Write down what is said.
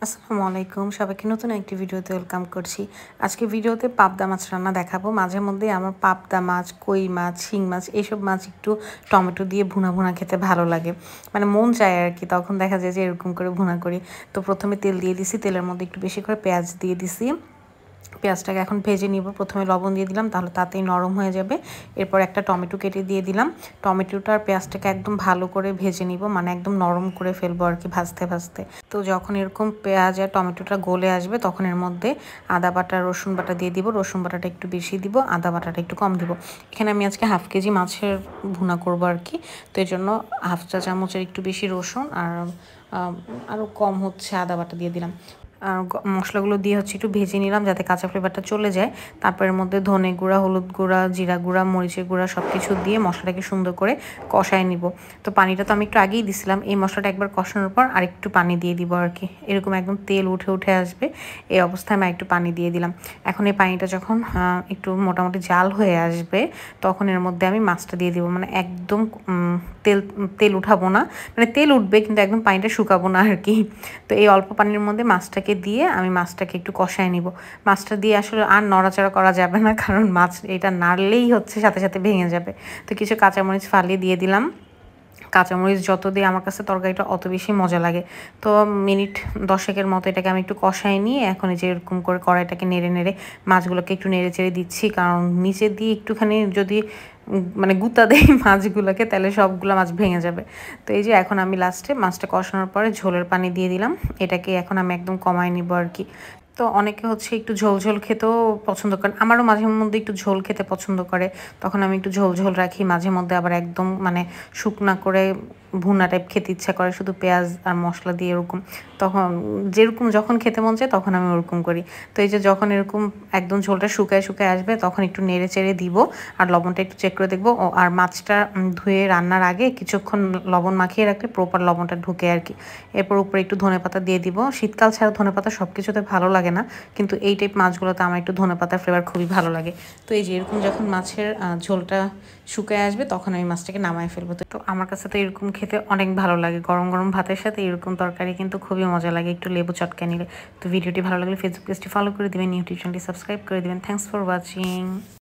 আসসালামু আলাইকুম, সবাইকে নতুন একটি ভিডিওতে ওয়েলকাম করছি। আজকে ভিডিওতে পাবদা মাছ রান্না দেখাবো। মাঝে মধ্যে আমার পাবদা মাছ, কই মাছ, শিং মাছ এইসব মাছ একটু টমেটো দিয়ে ভুনা ভুনা খেতে ভালো লাগে, মানে মন চায় আর কি। তখন দেখা যায় যে এরকম করে ভুনা করি। তো প্রথমে তেল দিয়ে দিছি, তেলের মধ্যে একটু বেশি করে পেঁয়াজ দিয়ে দিছি। পেঁয়াজটাকে এখন ভেজে নিব। প্রথমে লবণ দিয়ে দিলাম, তাহলে তাতেই নরম হয়ে যাবে। এরপর একটা টমেটো কেটে দিয়ে দিলাম। টমেটোটা আর পেঁয়াজটাকে একদম ভালো করে ভেজে নিব, মানে একদম নরম করে ফেলবো আর কি ভাজতে ভাজতে। তো যখন এরকম পেঁয়াজ আর টমেটোটা গলে আসবে তখন এর মধ্যে আদা বাটা, রসুন বাটা দিয়ে দিব। রসুন বাটাটা একটু বেশি দিব, আদা বাটাটা একটু কম দিব। এখানে আমি আজকে হাফ কেজি মাছের ভুনা করবো আর কি। তো এই জন্য হাফ চা চামচের একটু বেশি রসুন আর আরও কম হচ্ছে আদা বাটা দিয়ে দিলাম। আর মশলাগুলো দিয়ে একটু ভেজে নিলাম যাতে কাঁচা ফ্লেভারটা চলে যায়। তারপর এর মধ্যে ধনে গুঁড়া, হলুদ গুঁড়া, জিরা গুঁড়া, মরিচের গুঁড়া সব কিছু দিয়ে মশলাটাকে সুন্দর করে কষায় নিব। তো পানিটা তো আমি একটু আগেই দিছিলাম। এই মশলাটা একবার কষানোর পর আরেকটু পানি দিয়ে দিব আর কি। এরকম একদম তেল উঠে উঠে আসবে, এই অবস্থায় আমি একটু পানি দিয়ে দিলাম। এখন এই পানিটা যখন একটু মোটামুটি জাল হয়ে আসবে তখন এর মধ্যে আমি মাছটা দিয়ে দিব। মানে একদম তেল তেল উঠাবো না, মানে তেল উঠবে কিন্তু একদম পানিটা শুকাবো না আর কি। তো এই অল্প পানির মধ্যে মাছটাকে দিয়ে আমি মাছটাকে একটু কষায় নিব। মাছটা দিয়ে আসলে আর নড়াচড়া করা যাবে না, কারণ মাছ এটা নাড়লেই সাথে সাথে ভেঙে যাবে। তো কিছু কাঁচামরিচ ফালিয়ে দিয়ে দিলাম। কাঁচামরিচ যত দিয়ে আমার কাছে তরকারিটা অত বেশি মজা লাগে। তো মিনিট 10-এর মতো এটাকে আমি একটু কষায় নিয়ে এখন এই যে এরকম করে কড়াইটাকে নেড়ে নেড়ে মাছগুলোকে একটু নেড়ে চেড়ে দিচ্ছি, কারণ নিচে দিয়ে একটুখানি যদি মানে গুঁতা দেয় মাছগুলোকে তাহলে সবগুলো মাছ ভেঙে যাবে। তো এই যে এখন আমি লাস্টে মাছটা কষানোর পরে ঝোলের পানি দিয়ে দিলাম। এটাকে এখন আমি একদম কমায় নিব আর কি। তো অনেকে একটু ঝোল ঝোল খেতেও পছন্দ করেন, আমারও মাঝে মধ্যে একটু ঝোল খেতে পছন্দ করে। তখন আমি একটু ঝোল ঝোল রাখি, মাঝে মধ্যে আবার একদম মানে শুকনা করে ভুনা টাইপ খেতে ইচ্ছা করে শুধু পেঁয়াজ আর মশলা দিয়ে এরকম। তখন যেরকম যখন খেতে মন চায় তখন আমি ওরকম করি। তো এই যে যখন এরকম একদম ঝোলটা শুকায় শুকায় আসবে তখন একটু নেড়ে চেড়ে দিব আর লবণটা একটু চেক করে দেখবো। আর মাছটা ধুয়ে রান্নার আগে কিছুক্ষণ লবণ মাখিয়ে রাখলে প্রপার লবণটা ঢুকে আর কি। এরপর উপরে একটু ধনেপাতা দিয়ে দিব। শীতকাল ছাড়া ধনেপাতা সব কিছুতে ভালো লাগে না, কিন্তু এই টাইপ মাছগুলোতে আমার একটু ধনেপাতার ফ্লেভার খুবই ভালো লাগে। তো এই যে এরকম যখন মাছের ঝোলটা শুকায় আসবে তখন আমি মাছটাকে নামায় ফেলবো। তো আমার কাছে তো এরকম খেতে অনেক ভালো লাগে, গরম গরম ভাতের সাথে এরকম তরকারি কিন্তু খুবই মজা লাগে একটু লেবু চটকে নিলে। তো ভিডিওটি ভালো লাগলে ফেসবুক পেজটি ফলো করে দেবেন, ইউটিউব চ্যানেলটি সাবস্ক্রাইব করে দেবেন। Thanks for watching.